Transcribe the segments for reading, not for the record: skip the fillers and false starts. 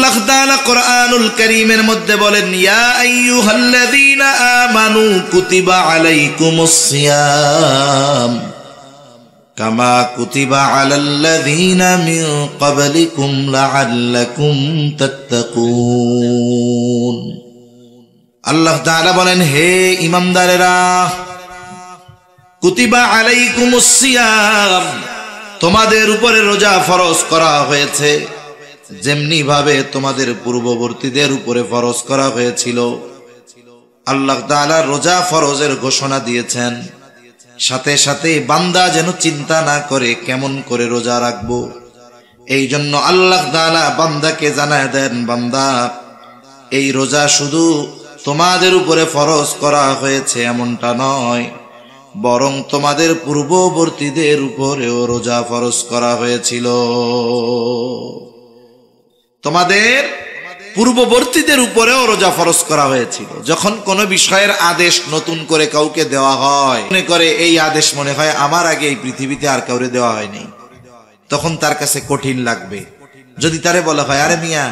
আল্লাহ তাআলা কোরআনুল কারীমের মধ্যে বলেন, ইয়া আইয়ুহাল্লাযীনা আমানু কুতিবা আলাইকুমুস সিয়াম কামা কুতিবা আলাল্লাযীনা মিন ক্বাবলিকুম লাআল্লাকুম তাত্তাকুন। আল্লাহ তাআলা বলেন, হে ঈমানদারেরা, কুতিবা আলাইকুমুস সিয়াম, তোমাদের উপরে রোজা ফরজ করা হয়েছে যেমনি ভাবে তোমাদের পূর্ববর্তীদের উপরে ফরজ করা হয়েছিল। আল্লাহ তাআলা রোজা ফরজের ঘোষণা দিয়েছেন, সাথে সাথে বান্দা যেন চিন্তা না করে কেমন করে রোজা রাখবো। এই জন্য আল্লাহ তাআলা বান্দাকে জানায় দেন, বান্দা এই রোজা শুধু তোমাদের উপরে ফরজ করা হয়েছে এমনটা নয়, বরং তোমাদের পূর্ববর্তীদের উপরেও রোজা ফরজ করা হয়েছিল। তোমাদের পূর্ববর্তীদের উপরেও রোজা ফরজ করা হয়েছিল। যখন কোনো বিষয়ের আদেশ নতুন করে কাউকে দেওয়া হয়, মনে করে এই আদেশ মনে হয় আমার আগে এই পৃথিবীতে আর কাউরে দেওয়া হয়নি, তখন তার কাছে কঠিন লাগবে। যদি তারে বলা হয়, আরে মিয়া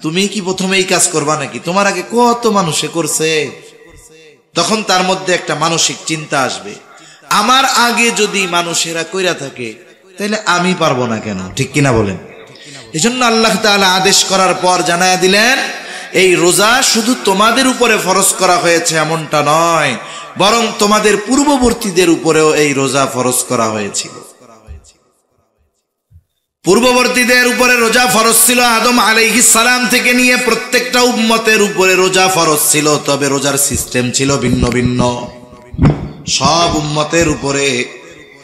তুমি কি প্রথমে এই কাজ করবা নাকি, তোমার আগে কত মানুষে করছে, তখন তার মধ্যে একটা মানসিক চিন্তা আসবে, আমার আগে যদি মানুষেরা কইরা থাকে তাহলে আমি পারবো না কেন, ঠিক কিনা বলেন? এজন্য আল্লাহ তাআলা আদেশ করার পর জানায়া দিলেন, এই রোজা শুধু তোমাদের উপরে ফরজ করা হয়েছে এমনটা নয়, বরং তোমাদের পূর্ববর্তীদের উপরেও এই রোজা ফরজ করা হয়েছিল। পূর্ববর্তীদের উপরে রোজা ফরজ ছিল, আদম আলাইহিস সালাম থেকে নিয়ে প্রত্যেকটা উম্মতের উপরে রোজা ফরজ ছিল, তবে রোজার সিস্টেম ছিল ভিন্ন ভিন্ন। সব উম্মতের উপরে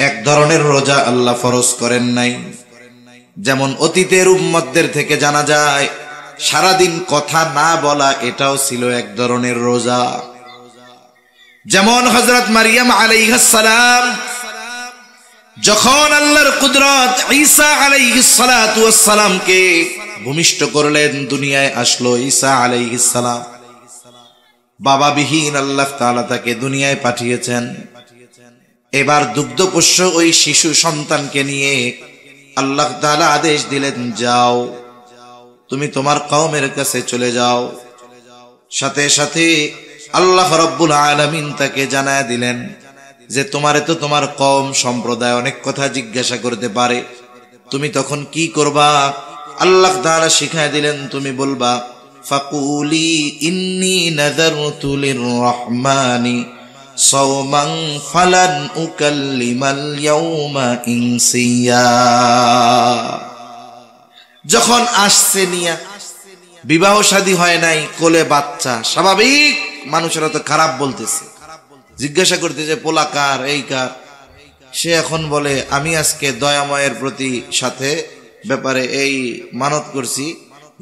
এক ধরনের রোজা আল্লাহ ফরজ করেন নাই। যেমন অতীতের উম্মতদের থেকে জানা যায় সারাদিন কথা না বলা এটাও ছিল এক ধরনের রোজা। যেমন হযরত মারিয়াম আলাইহিস সালাম যখন আল্লাহর কুদরত ঈসা আলাইহিস সালাতু ওয়াস সালামকে ভূমিষ্ঠ করলেন, দুনিয়ায় আসলো ঈসা আলাইহিস সালাম, বাবাবিহীন আল্লাহ তাআলা তাকে দুনিয়ায় পাঠিয়েছেন। এবার দুগ্ধপোষ্য ওই শিশু সন্তানকে নিয়ে আল্লাহ তাআলা আদেশ দিলেন, যাও তুমি তোমার কওমের কাছে চলে যাও। সাথে সাথে আল্লাহ রাব্বুল আলামিন তাকে জানায় দিলেন যে তোমারে তো তোমার কওম সম্প্রদায় অনেক কথা জিজ্ঞাসা করতে পারে, তুমি তখন কি করবা? আল্লাহ তাআলা শিখায় দিলেন, তুমি বলবা, ফাকুলি ইন্নী নাযারতু লিররহমানি সাওমান ফালান উকাল্লিমাল ইয়াউমা ইনসিয়া। যখন আসছে নিয়া, বিবাহ শাদী হয় নাই, কোলে বাচ্চা, স্বাভাবিক মানুষেরা তো খারাপ বলতেছে, জিজ্ঞাসা করতেছে পোলা কার, এই কার। সে এখন বলে, আমি আজকে দয়াময়ের প্রতি সাথে ব্যাপারে এই মানত করছি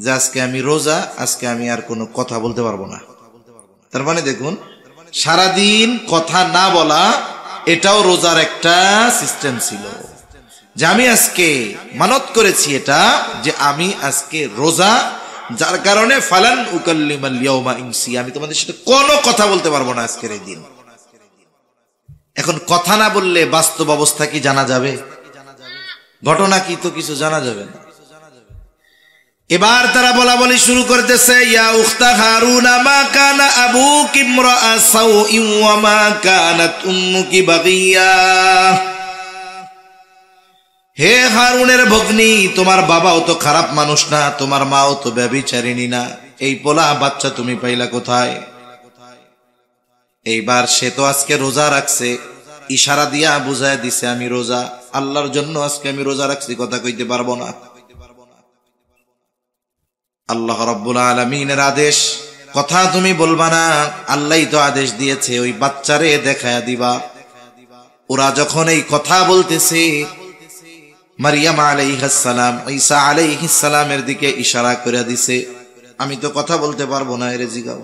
যে আজকে আমি রোজা, আজকে আমি আর কোনো কথা বলতে পারবো না। তার মানে দেখুন, সারাদিন কথা না বলা এটাও রোজার একটা সিস্টেম ছিল, যে আমি আজকে মানত করেছি এটা, যে আমি আজকে রোজা, যার কারণে ফালান উকাল্লিমাল ইয়াউমা ইনসিয়া, আমি তোমাদের সাথে কোনো কথা বলতে পারবো না আজকের এই দিন। এখন কথা না বললে বাস্তব অবস্থা কি জানা যাবে? ঘটনা কি তো কিছু জানা যাবে না। এবার তারা বলা বলি শুরু করতেছে, ইয়া উখতা হারুন মা কানা আবুকি ইমরাআ সাউইন ওয়া মা কানাত উম্মুকি বাগিয়া। হে হারুনের ভগ্নী, তোমার বাবাও তো খারাপ মানুষ না, তোমার মাও তো ব্যভিচারিণী না, এই পোলা বাচ্চা তুমি পাইলা কোথায়? এইবার সে তো আজকে রোজা রাখছে, ইশারা দিয়া বুঝায় দিছে আমি রোজা, আল্লাহর জন্য আজকে আমি রোজা রাখছি, কথা কইতে পারবো না। আল্লাহ রাব্বুল আলামিনের আদেশ, কথা তুমি বলবা না, আল্লাহই তো আদেশ দিয়েছে ওই বাচ্চারে দেখায়া দিবা। ওরা যখন এই কথা বলতেছে, মারিয়াম আলাইহিস সালাম ঈসা আলাইহিস সালামের দিকে ইশারা করে দিছে, আমি তো কথা বলতে পারবো না, এরে জিগাও।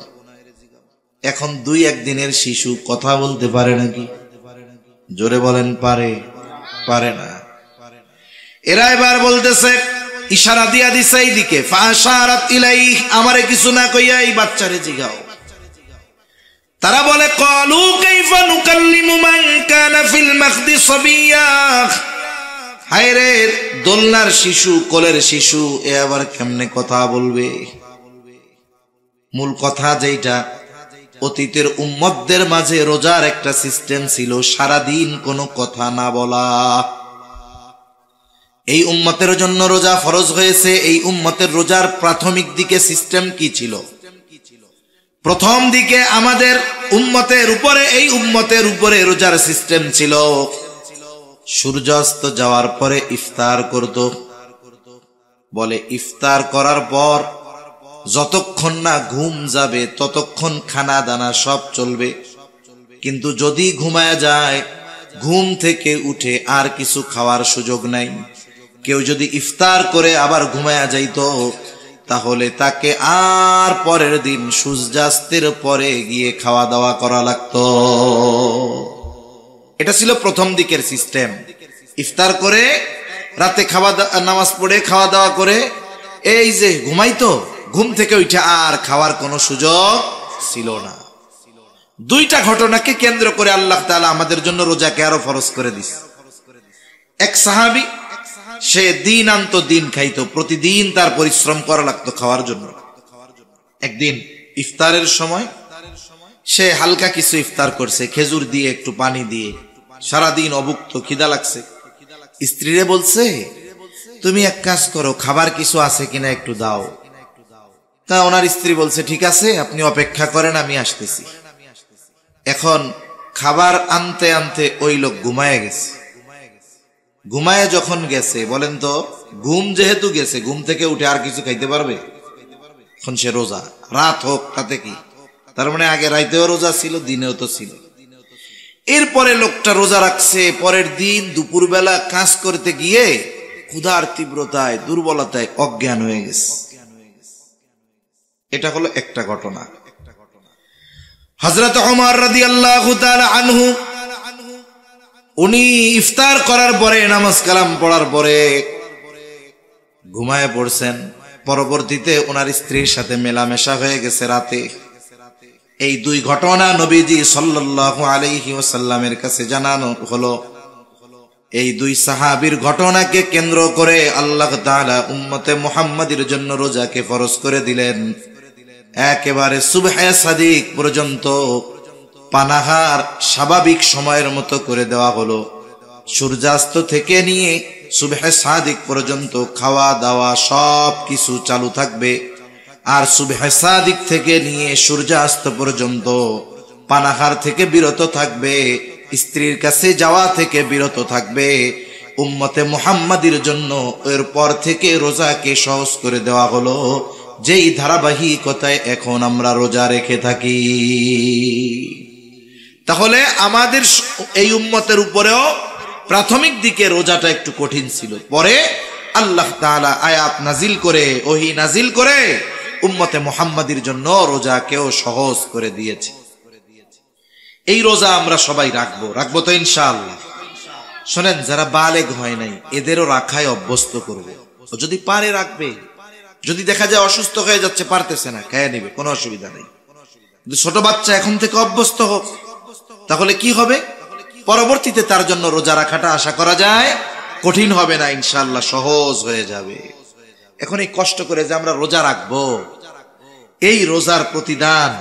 এখন 2-1 দিনের শিশু কথা বলতে পারে নাকি? জোরে বলেন, পারে? পারে না। এরা এবার বলতেছে, ইশারা দিয়া দিছে এইদিকে, ফাশারাত ইলাইহি, আমারে কিছু না কইয়া এই বাচ্চারে জিগাও। তারা বলে, ক্বালু কাইফা নুকাল্লিমু মান কানা ফিল মাখদি সাবিয়্যা। হায় রে, দোলনার শিশু, কোলের শিশু, এ আবার কেমনে কথা বলবে? মূল কথা যেটা, অতীতের উম্মতদের মাঝে রোজার একটা সিস্টেম ছিল, সারাদিন কোনো কথা না বলা। এই উম্মতের জন্য রোজা ফরজ হয়েছে। এই উম্মতের রোজার প্রাথমিক দিকে সিস্টেম কি ছিল? প্রথম দিকে আমাদের উম্মতের উপরে, এই উম্মতের উপরে রোজার সিস্টেম ছিল, সূর্যাস্ত যাওয়ার পরে ইফতার করত। বলে ইফতার করার পর যতক্ষণ না ঘুম যাবে ততক্ষণ খানা দানা সব চলবে, কিন্তু যদি ঘুমায় যায়, ঘুম থেকে উঠে আর কিছু খাওয়ার সুযোগ নাই। কেউ যদি ইফতার করে আবার ঘুমায়া যাইতো, তাহলে তাকে আর পরের দিন সূর্যাস্তের পরে গিয়ে খাওয়া দাওয়া করা লাগতো। এটা ছিল প্রথম দিকের সিস্টেম। ইফতার করে রাতে নামাজ পড়ে খাওয়া দাওয়া করে এই যে ঘুমাইতো, ঘুম থেকে উঠে আর খাওয়ার কোনো সুযোগ ছিল না। দুইটা ঘটনাকে কেন্দ্র করে আল্লাহ তাআলা আমাদের জন্য রোজাকে আরো ফরজ করে দিছে। এক সাহাবী, সে দিন আনতো দিন খাইতো, প্রতিদিন তার পরিশ্রম করা লাগতো খাওয়ার জন্য। একদিন ইফতারের সময় সে হালকা কিছু ইফতার করছে, খেজুর দিয়ে একটু পানি দিয়ে। সারাদিন অভুক্ত, খিদা লাগছে। স্ত্রীরে বলছে, তুমি এক কাজ করো, খাবার কিছু আছে কিনা একটু দাও। তা ওনার স্ত্রী বলছে, ঠিক আছে, আপনি অপেক্ষা করেন, আমি আসতেছি। এখন খাবার আনতে আনতে ওই লোক ঘুমায় গেছে। ঘুমায় যখন গেছে, বলেন তো, ঘুম যেহেতু গেছে, ঘুম থেকে উঠে আর কিছু খাইতে পারবে? এখন সে রোজা, রাত হোক তাতে কি? তার মানে আগে রাইতেও রোজা ছিল, দিনেও তো ছিল। এরপরে লোকটা রোজা রাখছে, পরের দিন দুপুরবেলা কাজ করতে গিয়ে ক্ষুধার তীব্রতায়, দুর্বলতায় অজ্ঞান হয়ে গেছে। এটা হলো একটা ঘটনা। হযরত ওমর রাদিয়াল্লাহু তাআলা আনহু, উনি ইফতার করার পরে, নামাজ কালাম পড়ার পরে ঘুমায় পড়ছেন। পরবর্তীতে ওনার স্ত্রীর সাথে মেলামেশা হয়ে গেছে রাতে। এই দুই ঘটনা নবীজি সাল্লাল্লাহু আলাইহি ওয়াসাল্লামের কাছে জানানো হলো। এই দুই সাহাবীর ঘটনাকে কেন্দ্র করে আল্লাহ তাআলা উম্মতে মুহাম্মাদের জন্য রোজাকে ফরজ করে দিলেন। একেবারে সুবহে সাদিক পর্যন্ত পানাহার স্বাভাবিক সময়ের মতো করে দেওয়া হলো। সূর্যাস্ত থেকে নিয়ে সুবহে সাদিক পর্যন্ত খাওয়া দাওয়া সব কিছু চালু থাকবে। আর সুবহে সাদিক থেকে নিয়ে সূর্যাস্ত পর্যন্ত পানাহার থেকে বিরত থাকবে, স্ত্রীর কাছে যাওয়া থেকে বিরত থাকবে। উম্মতে মুহাম্মাদের জন্য এরপর থেকে রোজাকে সহজ করে দেওয়া হলো, যেই ধারাবাহিকতায় এখন আমরা রোজা রেখে থাকি। তাহলে আমাদের এই উম্মতের উপরেও প্রাথমিক দিকে রোজাটা একটু কঠিন ছিল। পরে আল্লাহ তাআলা আয়াত নাজিল করে, ওহী নাজিল করে উম্মতে মুহাম্মাদের জন্য রোজাকেও সহজ করে দিয়েছে। এই রোজা আমরা সবাই রাখবো তো ইনশাআল্লাহ। শোনেন, যারা বালেগ হয় নাই এদেরও রাখায় অভ্যস্ত করব। যদি পারে রাখবে, যদি দেখা যায় অসুস্থ হয়ে যাচ্ছে, পারতেছে না, খেয়ে নেবে, কোনো অসুবিধা নেই। কিন্তু ছোট বাচ্চা এখন থেকে অভ্যস্ত হোক, তাহলে কি হবে? পরবর্তীতে তার জন্য রোজা রাখাটা আশা করা যায় কঠিন হবে না, ইনশাআল্লাহ সহজ হয়ে যাবে। এখন এই কষ্ট করে যে আমরা রোজা রাখবো, এই রোজার প্রতিদান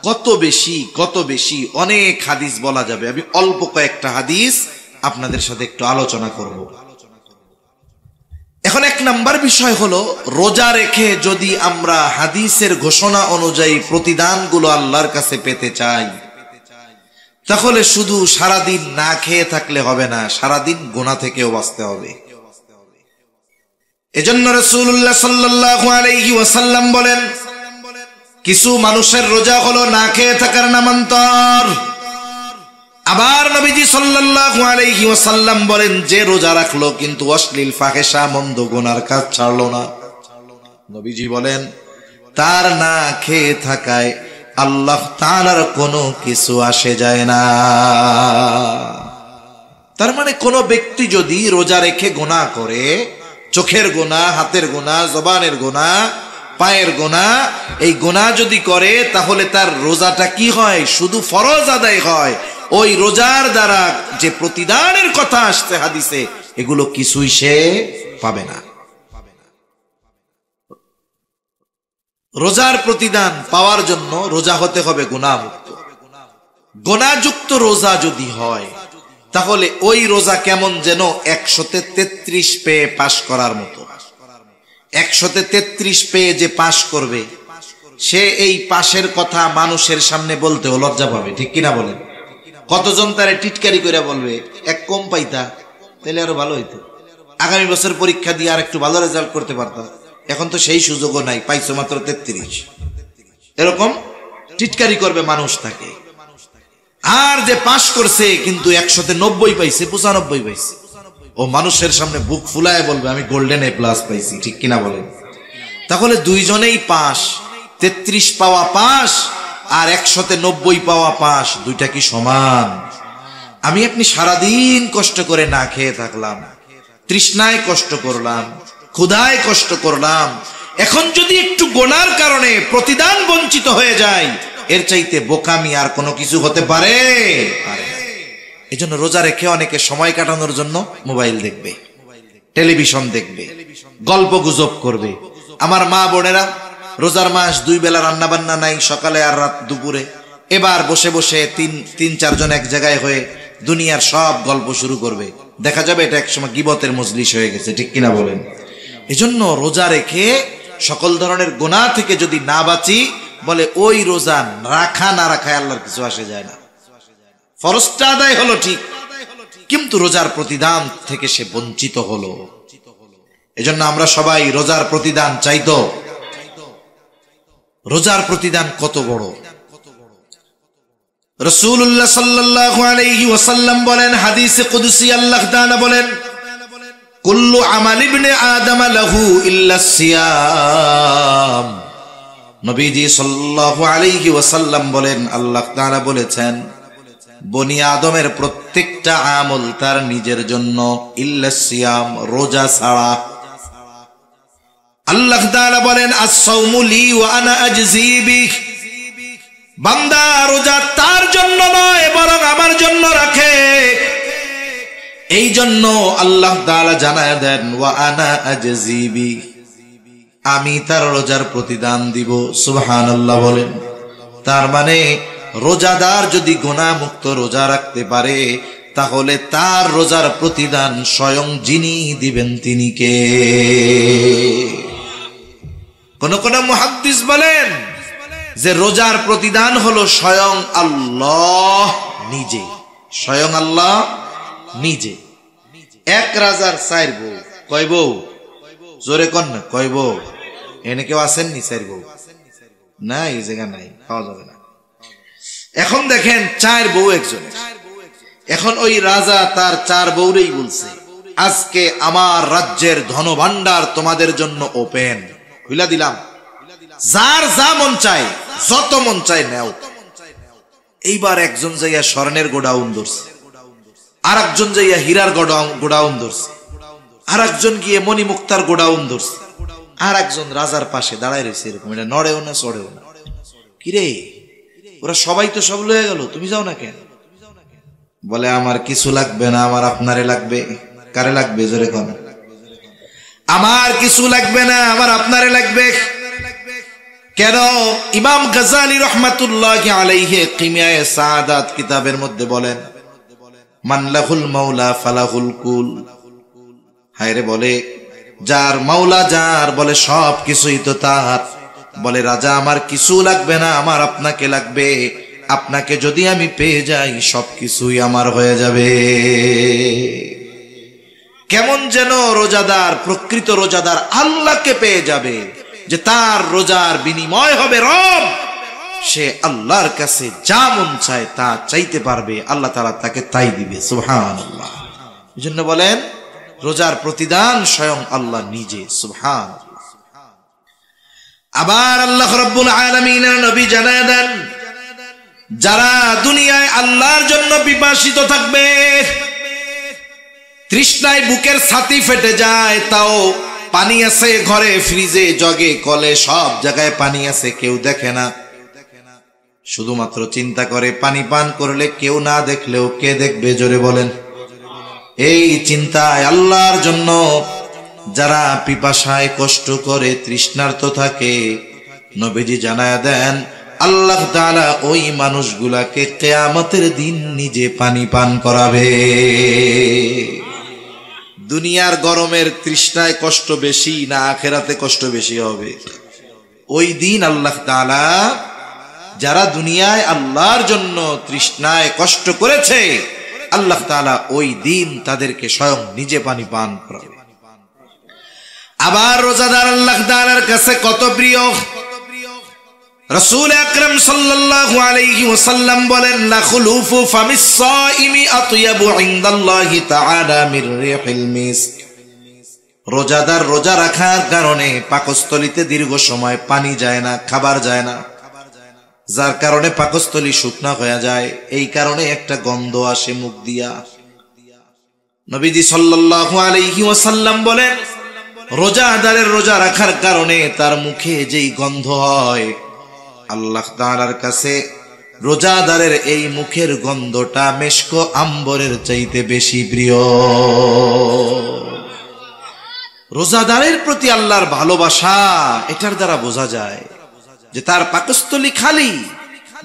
কত বেশি, কত বেশি, অনেক হাদিস বলা যাবে। আমি অল্প কয়েকটা হাদিস আপনাদের সাথে একটু আলোচনা করব। এখন এক নাম্বার বিষয় হলো, রোজা রেখে যদি আমরা হাদিসের ঘোষণা অনুযায়ী প্রতিদানগুলো আল্লাহর কাছে পেতে চাই, তাহলে শুধু সারাদিন না খেয়ে থাকলে হবে না, সারাদিন গুনাহ থেকেও বাঁচতে হবে। এজন্য রাসূলুল্লাহ সাল্লাল্লাহু আলাইহি ওয়াসাল্লাম বলেন, কিছু মানুষের রোজা হলো না খেয়ে থাকার নামান্তর। আবার নবীজি সাল্লাল্লাহু আলাইহি ওয়াসাল্লাম বলেন, যে রোজা রাখলো কিন্তু অশ্লীল ফাহেশা মন্দ গুনার কাজ ছাড়লো না, নবীজি বলেন তার না খেয়ে থাকায় আল্লাহ তাআলার কোনো কিছু আসে যায় না। তার মানে কোনো ব্যক্তি যদি রোজা রেখে গুনাহ করে, চোখের গুনাহ, হাতের গুনাহ, জবানের গুনাহ, পায়ের গুনাহ, এই গুনাহ যদি করে, তাহলে তার রোজাটা কি হয়? শুধু ফরজ আদায় হয়। ওই রোজার দ্বারা যে প্রতিদানের কথা আসছে হাদিসে, এগুলো কিছুই সে পাবে না। রোজার প্রতিদান পাওয়ার জন্য রোজা হতে হবে গুনাহমুক্ত। গুনাহযুক্ত রোজা যদি হয় তাহলে ওই রোজা কেমন যেন 133 পেয়ে পাশ করার মতো। 133 পেয়ে যে পাশ করবে সে এই পাশের কথা মানুষের সামনে বলতেও লজ্জা পাবে, ঠিক কিনা বলেন? কতজন তারে টিটকারি করে বলবে, এক কম পাইতা তাহলে আরো ভালো হইতো, আগামী বছর পরীক্ষা দিয়ে আর একটু ভালো রেজাল্ট করতে পারতাম, এখন তো সেই সুযোগও নাই, পাইছো মাত্র 33। এরকম টিটকারি করবে মানুষ তাকে। আর যে পাশ করছে কিন্তু 190 পাইছে, 95 পাইছে, ও মানুষের সামনে বুক ফুলায় বলবে আমি গোল্ডেন A+ পাইছি, ঠিক কিনা বলেন? তাহলে দুইজনেই পাস, 33 পাওয়া পাস আর 190 পাওয়া পাস, দুইটা কি সমান? আমি আপনি সারাদিন কষ্ট করে না খেয়ে থাকলাম, তৃষ্ণায় কষ্ট করলাম, ক্ষুধায় কষ্ট করলাম, এখন যদি একটু গোনার কারণে প্রতিদান বঞ্চিত হয়ে যায়, এর চাইতে বোকামি আর কোনো কিছু হতে পারে? এই জন্য রোজা রেখে অনেকে সময় কাটানোর জন্য মোবাইল দেখবে, টেলিভিশন দেখবে, গল্প গুজব করবে। আমার মা বোনেরা রোজার মাস 2 বেলা রান্না বান্না নাই, সকালে আর রাত দুপুরে, এবার বসে বসে তিন চারজন এক জায়গায় হয়ে দুনিয়ার সব গল্প শুরু করবে, দেখা যাবে এটা একসময় গীবতের মজলিস হয়ে গেছে, ঠিক কিনা বলেন? এজন্য রোজা রেখে সকল ধরনের গুনাহ থেকে যদি না বাঁচি, বলে ওই রোজা রাখা না রাখায় আল্লাহর কিছু আসে যায় না, ফরজটা আদায় হলো ঠিক, কিন্তু রোজার প্রতিদান থেকে সে বঞ্চিত হলো। এজন্য আমরা সবাই রোজার প্রতিদান চাইতো। রোজার প্রতিদান কত বড়! রাসূলুল্লাহ সাল্লাল্লাহু আলাইহি ওয়াসাল্লাম বলেন, হাদিসে কুদসি আল্লাহ তাআলা বলেন, কুল্লু আমাল ইবনে আদম লাহু ইল্লা সিয়াম। নবীজি সাল্লাল্লাহু আলাইহি ওয়াসাল্লাম বলেন, আল্লাহ তাআলা বলেছেন বনি আদমের প্রত্যেকটা আমল তার নিজের জন্য, ইল্লা সিয়াম, রোজা ছাড়া। আল্লাহ তাআলা বলেন, আস-সাওমু লি ওয়া আনা আজজি বিহ। বান্দা রোজা তার জন্য নয় বরং আমার জন্য রাখে, এই জন্য আল্লাহ তাআলা জানায় দেন, ওয়া আনা আজজি বিহ, আমি তার রোজার প্রতিদান দিব। সুবহানাল্লাহ বলেন। তার মানে রোজাদার যদি গুনাহ মুক্ত রোজা রাখতে পারে, তাহলে তার রোজার প্রতিদান স্বয়ং যিনি দিবেন তিনি কে? কোন কোন মুহাদ্দিস বলেন যে রোজার প্রতিদান হলো স্বয়ং আল্লাহ নিজে, স্বয়ং আল্লাহ নিজে। এক রাজার 4 বউ, কয় বউ? জোরে কন না, কয় বউ? এনে কেউ আসেননি 4 বউ? না, এই জায়গা নাই, পাওয়া যাবে না। এখন দেখেন 4 বউ একজন। এখন ওই রাজা তার 4 বউরেই বলছে, আজকে আমার রাজ্যের ধনভাণ্ডার তোমাদের জন্য ওপেন, খুলে দিলাম, যার যা মন চায়, যত মন চায় নেও। এইবার একজন যাইয়া স্বর্ণের গোডাউন ধরছে, আর একজন যাইয়া হীরার গোডাউন ধরছে, আর একজন গিয়ে মণিমুক্তার গোডাউন ধরছে, আর একজন রাজার পাশে দাঁড়ায় রয়েছে, এরকম, এটা নড়েও না চড়েও না। কিরে, ওরা সবাই তো সব লয়ে গেল, তুমি যাও না কেন? বলে আমার কিছু লাগবে না, আমার আপনারে লাগবে। কারে লাগবে? জোরে কোন। আমার কিছু লাগবে না, আমার আপনারে লাগবে। কেন? ইমাম গাজ্জালী রাহমাতুল্লাহি আলাইহি কিমিয়ায়ে সাআদাত কিতাবের মধ্যে বলেন, মান লাহুল মাওলা ফালাহুল কুল। হায়রে, বলে যার মাওলা যার, বলে সব কিছুই তো তার। বলে রাজা আমার কিছু লাগবে না, আমার আপনাকে লাগবে। আপনাকে যদি আমি পেয়ে যাই, সবকিছুই আমার হয়ে যাবে। কেমন যেন রোজাদার, প্রকৃত রোজাদার আল্লাহকে পেয়ে যাবে, যে তার রোজার বিনিময় হবে রব। সে আল্লাহর কাছে যা মন চায় তা চাইতে পারবে, আল্লাহ তাআলা তাকে তাই দিবে। সুবহানাল্লাহ। এজন্য বলেন রোজার প্রতিদান স্বয়ং আল্লাহ নিজে। সুবহানাল্লাহ। আবার আল্লাহ রাব্বুল আলামিনের নবী জানায় দেন, যারা দুনিয়ায় আল্লাহর জন্য পিপাসিত থাকবে, তৃষ্ণায় বুকের ছাতি ফেটে যায়, তাও পানি আছে ঘরে, ফ্রিজে, জগে, কলে, সব জায়গায় পানি আছে, কেউ দেখে না। শুধুমাত্র চিন্তা করে পানি পান করলে কেউ না দেখলেও কে দেখবে? জোরে বলেন। এই চিন্তায় আল্লাহর জন্য যারা পিপাসায় কষ্ট করে তৃষ্ণার্ত থাকে, নবীজি জানায়া দেন আল্লাহ তাআলা ওই মানুষগুলাকে কিয়ামতের দিন নিজে পানি পান করাবে। দুনিয়ার গরমের তৃষ্ণায় কষ্ট বেশি না আখিরাতে কষ্ট বেশি হবে? ওই দিন আল্লাহ তাআলা যারা দুনিয়ায় আল্লাহর জন্য তৃষ্ণায় কষ্ট করেছে, আল্লাহ তাআলা ওই দিন তাদেরকে স্বয়ং নিজে পানি পান করাবে। আবার রোজাদার আল্লাহ তাআলার কাছে কত প্রিয়। রাসূল আকরাম সাল্লাল্লাহু আলাইহি ওয়াসাল্লাম বলেন, লা খুলুফু ফামিস সাইমি আতয়াবু ইনদাল্লাহি তাআলা মির রিহিল মিস্ক। রোজাদার রোজা রাখার কারণে পাকস্থলীতে দীর্ঘ সময় পানি যায় না, খাবার যায় না, যার কারণে পাকস্থলী শুকনা হয়ে যায়। এই কারণে একটা গন্ধ আসে মুখ দিয়া। নবীজি সাল্লাল্লাহু আলাইহি ওয়াসাল্লাম বলেন, রোজাদারের রোজা রাখার কারণে তার মুখে যেই গন্ধ হয়, আল্লাহ তাআলার কাছে রোজাদারের এই মুখের গন্ধটা মেশক আম্বরের চাইতে বেশি প্রিয়। রোজাদারের প্রতি আল্লাহর ভালোবাসা এটার দ্বারা বোঝা যায় যে তার পাকস্থলী খালি,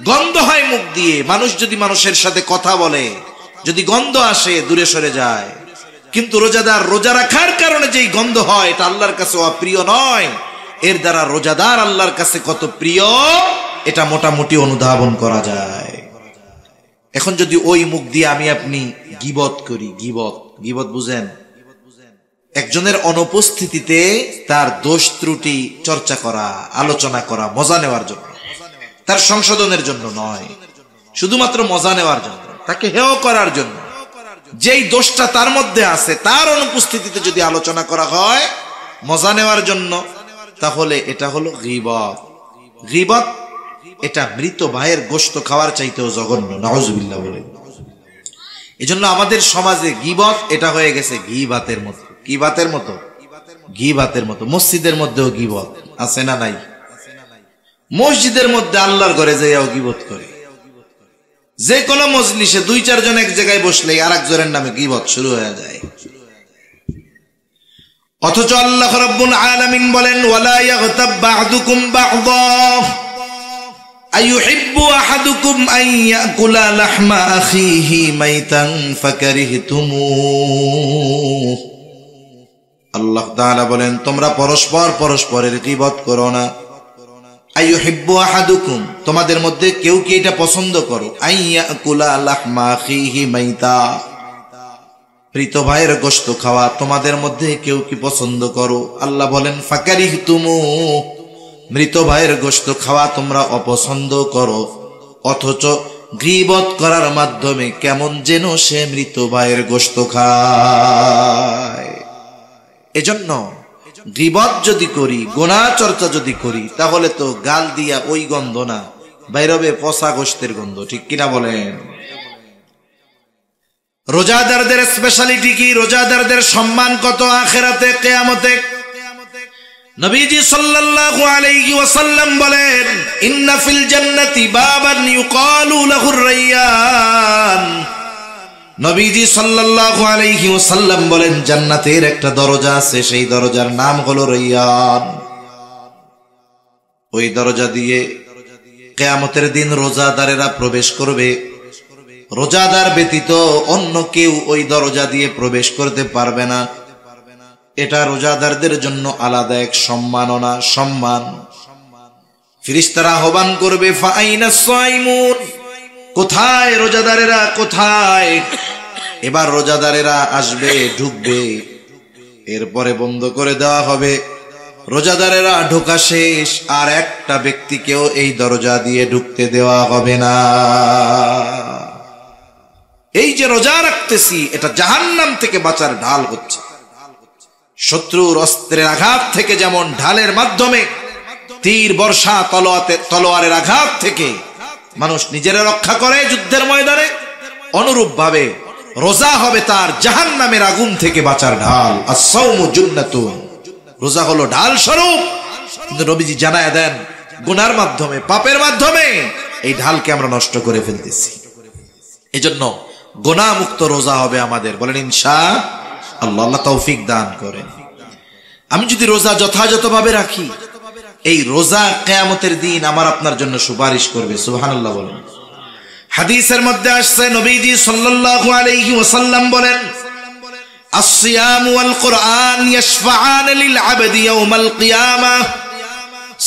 গন্ধ হয় মুখ দিয়ে। মানুষ যদি মানুষের সাথে কথা বলে, যদি গন্ধ আসে দূরে সরে যায়। কিন্তু রোজাদার রোজা রাখার কারণে যেই গন্ধ হয়, এটা আল্লাহর কাছে অপ্রিয় নয়। এর দ্বারা রোজাদার আল্লাহর কাছে কত প্রিয় এটা মোটামুটি অনুধাবন করা যায়। এখন যদি ওই মুখ দিয়ে আমি আপনি গীবত করি, গীবত বুঝেন? একজনের অনুপস্থিতিতে তার দোষ ত্রুটি চর্চা করা, আলোচনা করা, মজা নেওয়ার জন্য, তার সংশোধনের জন্য নয়, শুধুমাত্র মজা নেওয়ার জন্য, তাকে হেয় করার জন্য। যেই দোষটা তার মধ্যে আছে তার অনুপস্থিতিতে যদি আলোচনা করা হয় মজা নেওয়ার জন্য, তাহলে এটা হলো গীবত। গীবত এটা মৃত ভাইয়ের গোশত খাওয়ার চাইতেও জঘন্য, নাউজুবিল্লাহ বলে। এজন্য আমাদের সমাজে গীবত এটা হয়ে গেছে গীবাতের মতো। কি বাতের মতো? গীবাতের মতো। মসজিদের মধ্যেও গীবত আছে না নাই? মসজিদের মধ্যে আল্লাহর ঘরে যাইয়াও গীবত করে। যে কোনো মজলিসে 2-4 জন এক জায়গায় বসলেই আরেকজনের নামে গীবত শুরু হয়ে যায়। অথচ আল্লাহ রাব্বুল আলামিন বলেন, ওয়ালা ইয়াগতাব বা'দুকুম বা'দা আইয়ুহিব্বু আহাদুকুম আন ইয়াকুলা লাহমা আখিহি মাইতান ফাকারিহতুমুহ। আল্লাহ তাআলা বলেন, তোমরা পরস্পরের গীবত করো না। আইয়ুহিব্বু আহাদুকুম, তোমাদের মধ্যে কেউ কি এটা পছন্দ করো? আন ইয়াকুলা লাহমা আখিহি মাইতা, মৃত ভাইয়ের গোশত খাওয়া তোমাদের মধ্যে কেউ কি পছন্দ করো? আল্লাহ বলেন, ফাকারিহতুমুহ, মৃত ভাইয়ের গোশত খাওয়া তোমরা অপছন্দ করো। অথচ গীবত করার মাধ্যমে কেমন যেন সে মৃত ভাইয়ের গোশত খায়। এজন্য গীবত যদি করি, গুনাহ চর্চা যদি করি, তাহলে তো গাল দিয়া ওই গন্ধ না, বাইরবে পচা গোশতের গন্ধ। ঠিক কিনা বলেন? রোজাদারদের স্পেশালিটি কি? রোজাদারদের সম্মান কত আখিরাতে, কিয়ামতে? নবীজি সাল্লাল্লাহু আলাইহি ওয়াসাল্লাম বলেন, ইন্না ফিল জান্নাতি বাবান ইউকালু লাহুর রায়্যান। নবীজি সাল্লাল্লাহু আলাইহি ওয়াসাল্লাম বলেন, জান্নাতের একটা দরজা আছে, সেই দরজার নাম হলো রায়্যান। ওই দরজা দিয়ে কিয়ামতের দিন রোজাদারেরা প্রবেশ করবে। রোজাদার ব্যতীত অন্য কেউ ওই দরজা দিয়ে প্রবেশ করতে পারবে না। এটা রোজাদারদের জন্য আলাদা এক সম্মাননা, সম্মান। ফেরেশতারা আহ্বান করবে, ফাআইনাস সাইমুন, কোথায় রোজাদারেরা, কোথায়? এবার রোজাদারেরা আসবে, ঢুকবে, এরপরে বন্ধ করে দেওয়া হবে। রোজাদারেরা ঢোকা শেষ, আর একটা ব্যক্তিকেও এই দরজা দিয়ে ঢুকতে দেওয়া হবে না। এই যে রোজা রাখতেছি, এটা জাহান্নাম থেকে বাঁচার ঢাল হচ্ছে। শত্রুর অস্ত্রের আঘাত থেকে যেমন ঢালের মাধ্যমে, তীর বর্ষা তলোয়ারের আঘাত থেকে মানুষ নিজেরা রক্ষা করে যুদ্ধের ময়দানে, অনুরূপ ভাবে রোজা হবে তার জাহান্নামের আগুন থেকে বাঁচার ঢাল। আস-সাওমু জুন্নাতুন, রোজা হলো ঢাল স্বরূপ। কিন্তু নবীজি জানায়া দেন, গুনার মাধ্যমে, পাপের মাধ্যমে এই ঢালকে আমরা নষ্ট করে ফেলতেছি। এজন্য গুনাহমুক্ত রোজা হবে আমাদের। বলেন ইনশাআল্লাহ। আল্লাহ তৌফিক দান করেন। আমি যদি রোজা যথাযথভাবে রাখি, এই রোজা কিয়ামতের দিন আমার আপনার জন্য সুপারিশ করবে। সুবহানাল্লাহ বলেন। হাদিসের মধ্যে আসছে নবীজি সাল্লাল্লাহু আলাইহি ওয়াসাল্লাম বলেন, আসসিয়াম ওয়াল কুরআন ইয়াশফাআন লিল আবদি ইয়াউমাল কিয়ামাহ।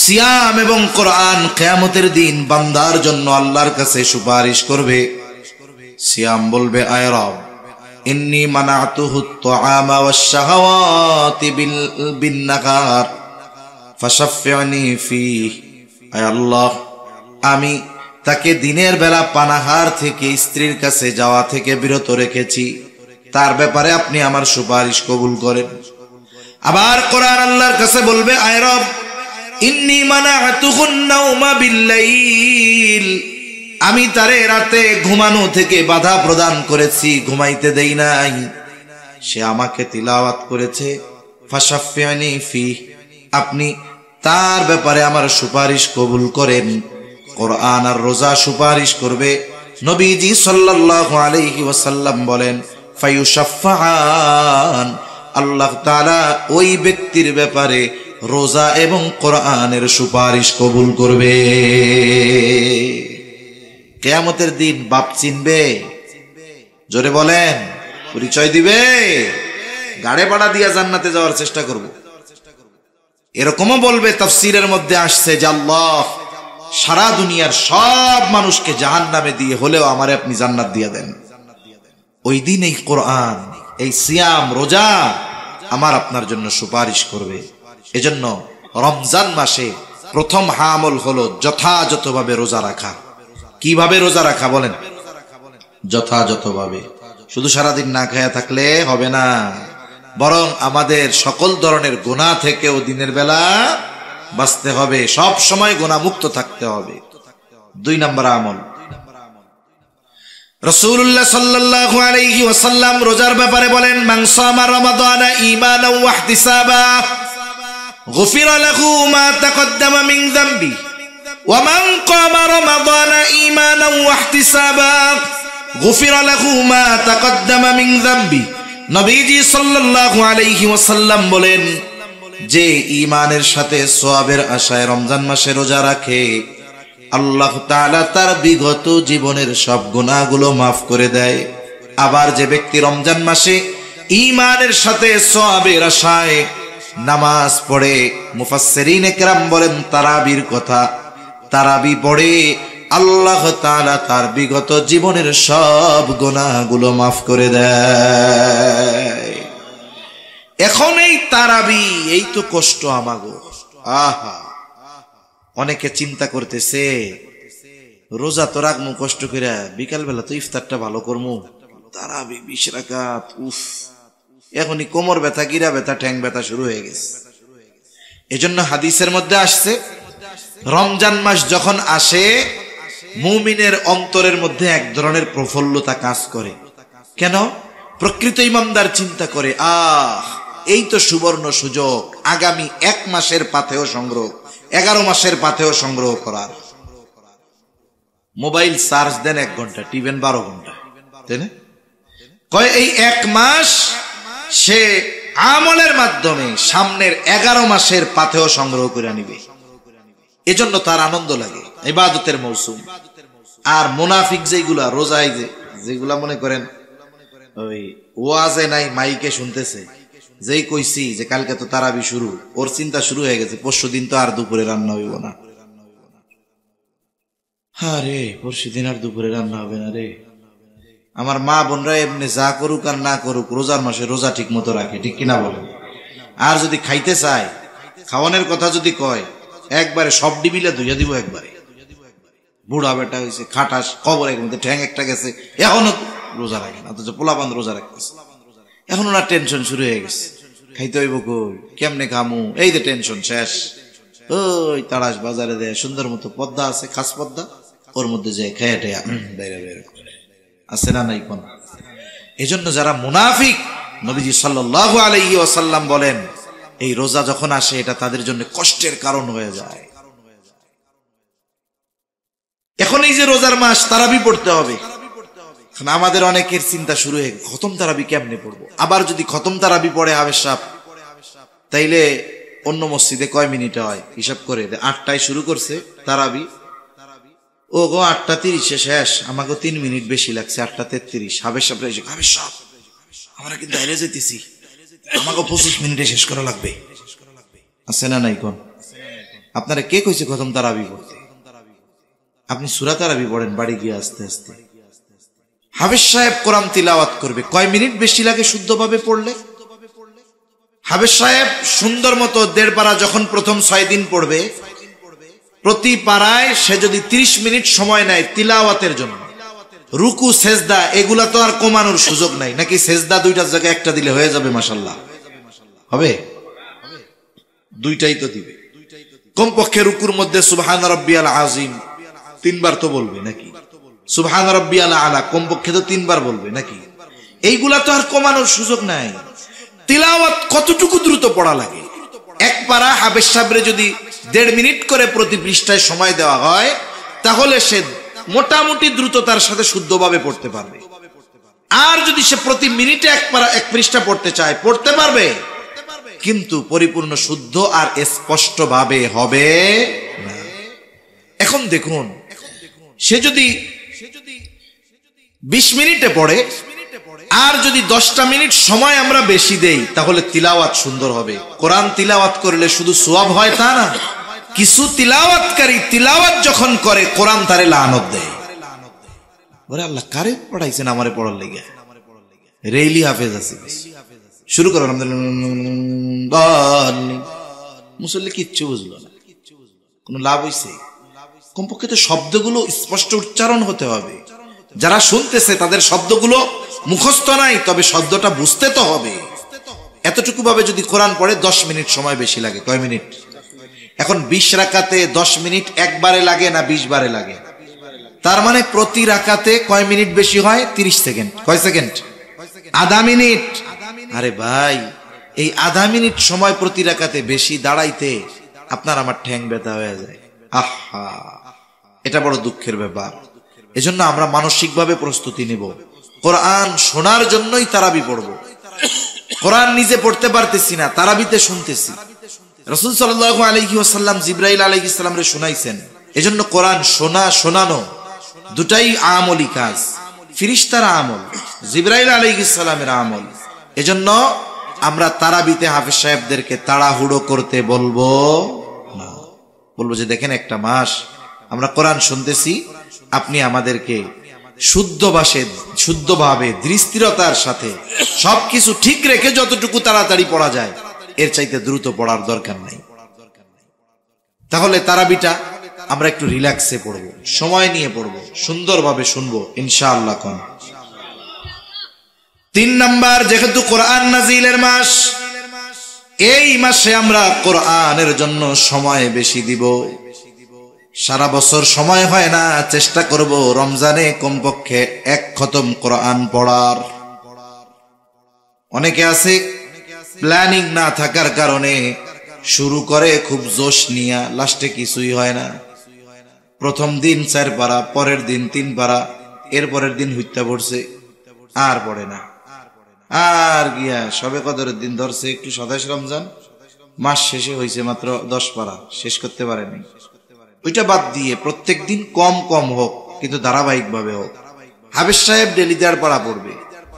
সিয়াম এবং কোরআন কিয়ামতের দিন বান্দার জন্য আল্লাহর কাছে সুপারিশ করবে। সিয়াম বলবে, আয় রব, ইন্নী মানাতুহু আত-তাআমা ওয়াশ-শাহাওয়াতি বিন-নাহার ফাশাফি'নি ফীহি। আয় আল্লাহ, আমি তাকে দিনের বেলা পানাহার থেকে, স্ত্রীর কাছে যাওয়া থেকে বিরত রেখেছি, তার ব্যাপারে আপনি আমার সুপারিশ কবুল করেন। আবার কোরআন আল্লাহর কাছে বলবে, আয় রব, ইন্নী মানাতুহুন নাওমা বিল-লাইল। আমি তারে রাতে ঘুমানো থেকে বাধা প্রদান করেছি, ঘুমাইতে দেই নাই। সে আমাকে তিলাওয়াত করেছে, ফাশাফি'নি ফীহি। আপনি তার ব্যাপারে আমার সুপারিশ কবুল করেন। কোরআন আর রোজা সুপারিশ করবে। নবীজি সাল্লাল্লাহু আলাইহি ওয়াসাল্লাম বলেন, ফায়ুশাফফাআন। আল্লাহ তাআলা ওই ব্যক্তির ব্যাপারে রোজা এবং কোরআনের সুপারিশ কবুল করবে। কিয়ামতের দিন বাপ চিনবে? জোরে বলেন। পরিচয় দিবে? গাড়ে ভাড়া দিয়া জান্নাতে যাওয়ার চেষ্টা করব। এরকমও বলবে, তাফসীরের মধ্যে আসছে যে আল্লাহ সারা দুনিয়ার সব মানুষকে জাহান্নামে দিয়ে হলেও আমারে আপনি জান্নাত দিয়ে দেন। ওই দিন এই কোরআন, এই সিয়াম, রোজা আমার আপনার জন্য সুপারিশ করবে। এজন্য রমজান মাসে প্রথম আমল হলো যথাযথভাবে রোজা রাখা। কিভাবে রোজা রাখা বলেন? যথাযথভাবে। শুধু সারাদিন না খায়া থাকলে হবে না, বরং আমাদের সকল ধরনের গুনাহ থেকেও দিনের বেলা বাঁচতে হবে, সব সময় গুনাহ মুক্ত থাকতে হবে। 2 নম্বর আমল, রাসূলুল্লাহ সাল্লাল্লাহু আলাইহি ওয়াসাল্লাম রোজার ব্যাপারে বলেন, মান সামা রমাদানা ঈমানান ওয়া ইহতিসাবা গুফিরা লাহু মা তাকদ্দামা মিন যামবি ওয়া মান কামা রমাদানা ঈমানান ওয়া ইহতিসাবা গুফিরা লাহু মা তাকদ্দামা মিন যামবি। নবীজি সাল্লাল্লাহু আলাইহি ওয়াসাল্লাম বলেন, যে ঈমানের সাথে সওয়াবের আশায় রমজান মাসে রোজা রাখে, আল্লাহ তাআলা তার বিগত জীবনের সব গুনাহগুলো মাফ করে দেয়। আবার যে ব্যক্তি রমজান মাসে ঈমানের সাথে সওয়াবের আশায় নামাজ পড়ে, মুফাসসিরিনে কেরাম বলেন তারাবির কথা, তারাবি পড়ে, আল্লাহ তাআলা তার বিগত জীবনের সব গুনাহগুলো মাফ করে দেয়। এখন এই তারাবি, এই তো কষ্ট আমাগো। আহা, অনেকে চিন্তা করতেছে রোজা তো রাখমু কষ্ট করে, বিকাল বেলা তো ইফতারটা ভালো করমু, তারাবি 20 রাকাত, উফ, এখনই কোমর ব্যথা, গিরা ব্যথা, ঠ্যাং ব্যথা শুরু হয়ে গেছে। এজন্য হাদিসের মধ্যে আসছে, রমজান মাস যখন আসে মুমিনের অন্তরের মধ্যে এক ধরনের প্রফুল্লতা কাজ করে। কেন? প্রকৃত ইমানদার চিন্তা করে, এই তো সুবর্ণ সুযোগ, আগামী 1 মাসের পাথেয় সংগ্রহ, 11 মাসের পাথেয় সংগ্রহ করার। মোবাইল চার্জ দেন 1 ঘন্টা, টিভেন 12 ঘন্টা, তাই না? কয় এই 1 মাস সে আমলের মাধ্যমে সামনের 11 মাসের পাথেয় সংগ্রহ করে নিবে। এজন্য তার আনন্দ লাগে, ইবাদতের মৌসুম। আর মুনাফিক যেগুলা রোজায় যেগুলা মনে করেন ওই ওয়াজে নাই, মাইকে শুনতেছে, যেই কইছি যে কালকে তো তারাবি শুরু, ওর চিন্তা শুরু হয়ে গেছে পরশু দিন তো আর দুপুরে রান্না হইব না। আরে পরশু দিন আর দুপুরে রান্না হবে না রে। আমার মা বোনরা এমনি যা করুক আর না করুক, রোজার মাসে রোজা ঠিক মতো রাখে, ঠিক কিনা বলেন? আর যদি খাইতে চায়, খাওয়ানোর কথা যদি কয়, একবারে সব ডিবিলে ধুইয়া দিব একবারে। বুড়া বেটা হয়েছে, খাটাস, কবরের মধ্যে ঠ্যাং একটা গেছে, এখনো রোজা রাখে না, অথচ পোলাপান রোজা রাখতেছে। এখন ওনার টেনশন শুরু হয়ে গেছে, খাইতে হইব কই, কেমনে খামু, এই যে টেনশন শেষ। ওই তাড়াশ বাজারে দেয় সুন্দর মতো পদ্মা আছে, খাস পদ্মা, ওর মধ্যে যায় খেয়ে টেয়া বাইরে বের করে, আছে না নাই কোন? এজন্য যারা মুনাফিক, নবীজি সাল্লাল্লাহু আলাইহি ওয়াসাল্লাম বলেন, এই রোজা যখন আসে এটা তাদের জন্য কষ্টের কারণ হয়ে যায়। এখন এই যে রোজার মাস, তারাবি পড়তে হবে, আমাদের অনেকের চিন্তা শুরু হয়ে খতম তারাবি কেমনে পড়বো। আবার যদি খতম তারাবি পড়ে হাফেজ সাহেব, তাইলে অন্য মসজিদে কয় মিনিটে হয় হিসাব করে। 8টায় শুরু করছে তারাবি, ও গো 8:30 শেষ, আমাকে 3 মিনিট বেশি লাগছে, 8:33। হাফেজ সাহেব আমরা কিন্তু হেরে যেতেছি, আমাকে 25 মিনিটে শেষ করা লাগবে। আছে না নাই কোন? আপনারা কে কইছে খতম তারাবি পড়তে? আপনি সূরা তারাবি পড়েন বাড়ি গিয়ে আস্তে আস্তে। হাফেজ সাহেব কোরআন তিলাওয়াত করবে, কয় মিনিট বেশি লাগে শুদ্ধভাবে পড়লে? হাফেজ সাহেব সুন্দর মতো 1.5 পারা যখন প্রথম 6 দিন পড়বে, প্রতি পারায় সে যদি 30 মিনিট সময় নেয় তিলাওয়াতের জন্য, রুকু সেজদা এগুলা তো আর কমানোর সুযোগ নাই, নাকি সেজদা 2টার জায়গায় 1টা দিলে হয়ে যাবে? মাশাআল্লাহ হবে, 2টাই তো দিবে। কমপক্ষে রুকুর মধ্যে সুবহান রাব্বিয়াল আযীম 3 বার তো বলবে নাকি? সুবহান রাব্বিয়াল আলা কমপক্ষে তো 3 বার বলবে নাকি? এইগুলা তো আর কমানোর সুযোগ নাই। তিলাওয়াত কতটুকু দ্রুত পড়া লাগে? 1 পারা হাফেজ সাহেবরে যদি 1.5 মিনিট করে প্রতি পৃষ্ঠায় সময় দেওয়া হয়, তাহলে সে মোটামুটি দ্রুততার সাথে শুদ্ধভাবে পড়তে পারবে। আর যদি সে প্রতি মিনিটে 1 পারা 1 পৃষ্ঠা পড়তে চায়, পড়তে পারবে, কিন্তু পরিপূর্ণ শুদ্ধ আর স্পষ্ট ভাবে হবে না। এখন দেখুন, সে যদি 20 মিনিটে পড়ে আর যদি 10টা মিনিট সময় আমরা বেশি দেই, তাহলে তিলাওয়াত সুন্দর হবে। কোরআন তিলাওয়াত করলে শুধু সওয়াব হয় তা না, কিছু তিলাওয়াতকারী তিলাওয়াত যখন করে কোরআন তারে লানত দেয়। বলে আল্লাহ কারে পড়াইছেন আমারে পড়ার লেগে? রেইলি হাফেজ আছে, শুরু করো মুসল্লি কিচ্ছু বুঝলো না, কোন লাভ হইছে? কমপক্ষে তো শব্দগুলো স্পষ্ট উচ্চারণ হতে হবে। যারা শুনতেছে তাদের শব্দগুলো মুখস্থ নাই, তবে শব্দটা বুঝতে তো হবে। এতটুকু ভাবে যদি কোরআন পড়ে 10 মিনিট সময় বেশি লাগে। কয় মিনিট? এখন 20 রাকাতে 10 মিনিট একবারে লাগে না 20 বারে লাগে? তার মানে প্রতি রাকাতে কয় মিনিট বেশি হয়? 30 সেকেন্ড। কয় সেকেন্ড? আধা মিনিট। আরে ভাই, এই আধা মিনিট সময় প্রতি রাকাতে বেশি দাঁড়াইতে আপনার আমার ঠ্যাং ব্যথা হয়ে যায়। আহা, এটা বড় দুঃখের ব্যাপার। এজন্য আমরা মানসিকভাবে প্রস্তুতি নিব, কোরআন শোনার জন্যই তারাবি পড়ব। কোরআন নিজে পড়তে পারতেছি না, তারাবিতে শুনতেছি। রাসূল সাল্লাল্লাহু আলাইহি ওয়াসাল্লাম জিবরাইল আলাইহিস সালামরে শুনাইছেন। এজন্য কোরআন শোনা শোনানো দুটাই আমলি কাজ, ফেরেশতার আমল, জিবরাইল আলাইহিস সালামের আমল। এজন্য আমরা তারাবিতে হাফেজ সাহেবদেরকে তাড়াহুড়ো করতে বলবো না। বলবো যে দেখেন, একটা মাস আমরা কোরআন শুনতেছি, আপনি আমাদেরকে শুদ্ধভাবে দৃষ্টিরতার সাথে সবকিছু ঠিক রেখে যতটুকু তাড়াতাড়ি পড়া যায় এর চাইতে দ্রুত পড়ার দরকার নাই। তাহলে তারাবিটা আমরা একটু রিল্যাক্সে পড়বো, সময় নিয়ে পড়বো, সুন্দরভাবে শুনবো ইনশাআল্লাহ। কোন 3 নাম্বার, যেহেতু কোরআন নাজিলের মাস, এই মাসে আমরা কোরআনের জন্য সময় বেশি দিব। সারা বছর সময় হয় না, চেষ্টা করব রমজানে কমপক্ষে 1 খতম কোরআন পড়ার। অনেকে আছে প্ল্যানিং না থাকার কারণে শুরু করে খুব জোশ নিয়ে, লাস্টে কিছুই হয় না। প্রথম দিন 4 পারা, পরের দিন 3 পারা, এর পরের দিন হুইত্যা পড়ছে, আর পড়ে না। আর গিয়া সবে কদরের দিন ধরছে, একটু 27 রমজান, মাস শেষে হয়েছে মাত্র 10 পারা, শেষ করতে পারেনি। ওইটা বাদ দিয়ে প্রত্যেক দিন কম কম হোক, কিন্তু ধারাবাহিক ভাবে হোক। হাফেজ সাহেব ডেলি 1.5 পারা পড়বে।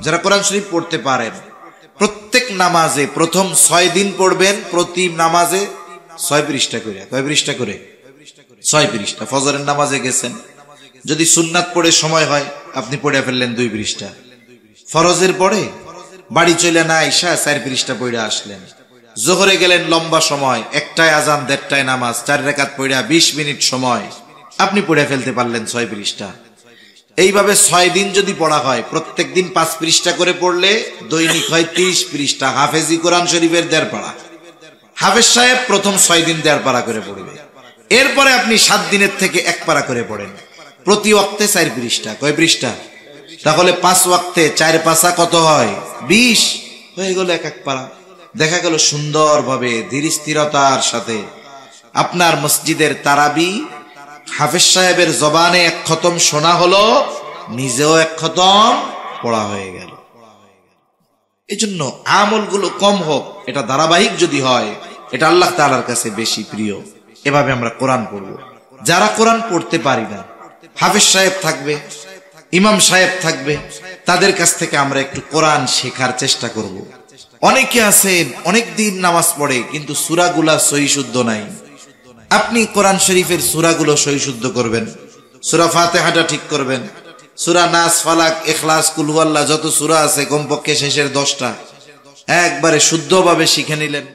যারা কোরআন শরীফ পড়তে পারেন, প্রত্যেক নামাজে প্রথম 6 দিন পড়বেন, প্রতি নামাজে 6 পৃষ্ঠা করে। কয় পৃষ্ঠা করে? 6 পৃষ্ঠা। ফজরের নামাজে গেছেন, যদি সুন্নাত পড়ে সময় হয় আপনি পড়ে ফেললেন 2 পৃষ্ঠা। ফরজের পরে বাড়ি চলে না আইসা 4 পৃষ্ঠা পড়ে আসলেন। জোহরে গেলেন, লম্বা সময়, 1টায় আজান 1:30টায় নামাজ, 4 রাকাত পড়া 20 মিনিট সময়, আপনি পড়ে ফেলতে পারলেন 6 পৃষ্ঠা। এইভাবে 6 দিন যদি পড়া হয়, প্রত্যেক দিন 5 পৃষ্ঠা করে পড়লে দৈনিক হয় 30 পৃষ্ঠা। হাফেজি কোরআন শরীফের 1.5 পারা। হাফেজ সাহেব প্রথম 6 দিন 1.5 পারা করে পড়বে। এরপরে আপনি 7 দিনের থেকে 1 পারা করে পড়েন, প্রতি ওয়াক্তে 4 পৃষ্ঠা। কয় পৃষ্ঠা? তাহলে 5 ওয়াক্তে 4 পাশা কত হয়? 20 হয়ে গেল 1 পারা। দেখা গেল সুন্দরভাবে ধীর স্থিরতার সাথে আপনার মসজিদের তারাবি হাফেজ সাহেবের জবানে 1 খতম শোনা হলো, নিজেও এক খতম পড়া হয়ে গেল। এই জন্য আমলগুলো কম হোক, এটা ধারাবাহিক যদি হয়, এটা আল্লাহ তাআলার কাছে বেশি প্রিয়। এভাবে আমরা কোরআন পড়ব। যারা কোরআন পড়তে পারি না, হাফেজ সাহেব থাকবে, ইমাম সাহেব থাকবে, তাদের কাছ থেকে আমরা একটু কোরআন শেখার চেষ্টা করব। অনেকে আছে অনেক দিন নামাজ পড়ে কিন্তু সূরাগুলা সহি শুদ্ধ নাই। আপনি কোরআন শরীফের সূরাগুলো সহি শুদ্ধ করবেন, সূরা ফাতিহাটা ঠিক করবেন, সূরা নাস, ফালাক, ইখলাস, কুল হুয়াল্লাহ যত সূরা আছে কমপক্ষে শেষের 10টা একবারে শুদ্ধভাবে শিখে নিলেন।